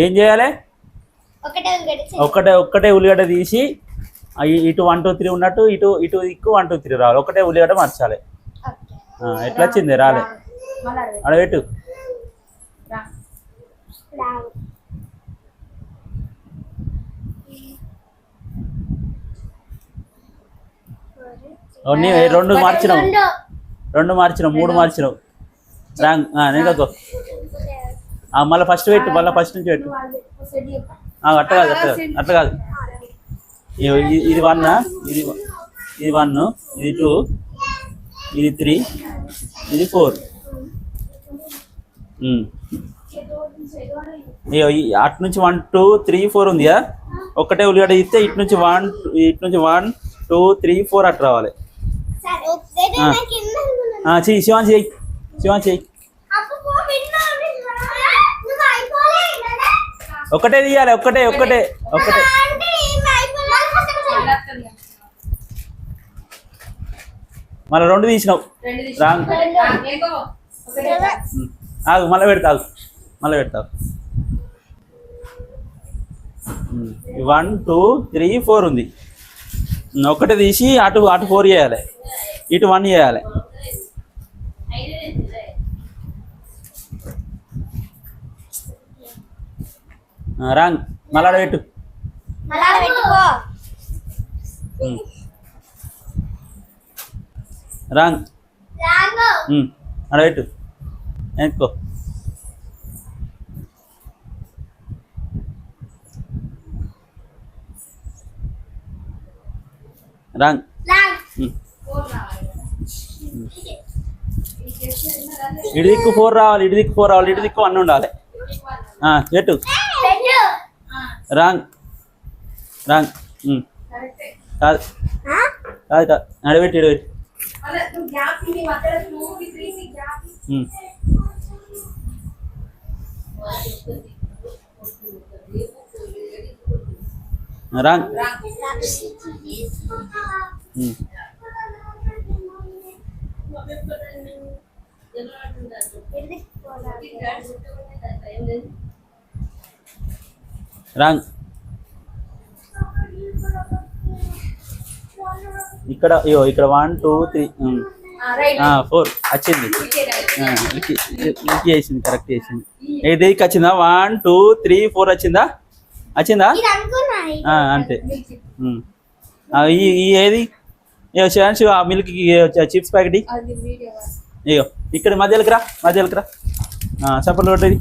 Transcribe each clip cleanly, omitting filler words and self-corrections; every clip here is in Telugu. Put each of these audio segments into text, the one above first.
ఏం చేయాలి? ఒక్కటే ఉల్లిగడ్డ తీసి ఇటు 1 2 3 ఉన్నట్టు ఇటు దిక్కు 1 2 3 రావాలి. ఒకటే ఉల్లిగడ్డ మార్చాలి. ఎట్లా వచ్చింది? రాలే. అడబెట్టు. రెండు మార్చినావు, 3 మార్చినావు. రాంగ్. నెగకో. మళ్ళీ ఫస్ట్ పెట్టు, మళ్ళీ ఫస్ట్ నుంచి పెట్టు. అట్లా కాదు. ఇది 1, ఇది 1, ఇది 2, ఇది 3, ఇది 4. అటు నుంచి 1 2 3 4 ఉందిగా. ఒక్కటే ఉల్లిగడ్డ ఇస్తే ఇటు నుంచి 1 2 3 4 అట్లా రావాలి. శివాన్ చెయ్యి. ఒకటే తీయాలి. ఒకటే మళ్ళీ 2 తీసినావు. రాంగ్. ఆగు, మళ్ళీ పెడతావు. 1 2 3 4 ఉంది. ఒకటే తీసి అటు 4 చేయాలి, ఇటు 1 చేయాలి. రాంగ్. మళ్ళీ పెట్టు. రాంగ్. అడబెట్టు. ఎత్తుకో. రాంగ్. ఇటు దిక్కు 4 రావాలి, ఇటు దిక్కు 1 ఉండాలి. పెట్టు. రాంగ్. కాదు. అడబెట్టి. రాంగ్. రాంగ్. ఇక్కడ 1 2 3 4 వచ్చింది. చేసింది, కరెక్ట్ చేసింది. ఏదికి వచ్చిందా? 1 2 3 4 వచ్చిందా? అంతే. ఏది శివాంశి మిల్క్ చిప్స్ ప్యాకెట్ ఇగో ఇక్కడ మధ్యలోకి రా. చప్పట్లు కొట్టేది.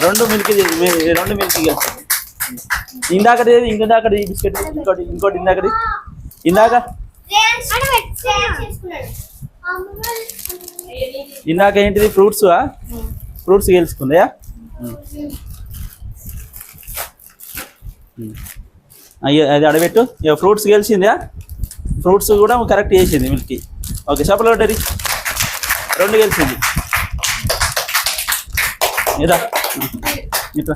2 మిల్క్ గెలిచింది. ఇందాకది బిస్కెట్, ఇంకోటి ఇందాక ఏంటిది? ఫ్రూట్స్ గెలుచుకుందా? అయ్యో, అది అడబెట్టు. ఫ్రూట్స్ గెలిచిందా? ఫ్రూట్స్ కూడా కరెక్ట్ చేసింది మిల్క్. ఓకే, చప్పట్లు కొట్టేది. 2 గెలిచింది. ఇట్లా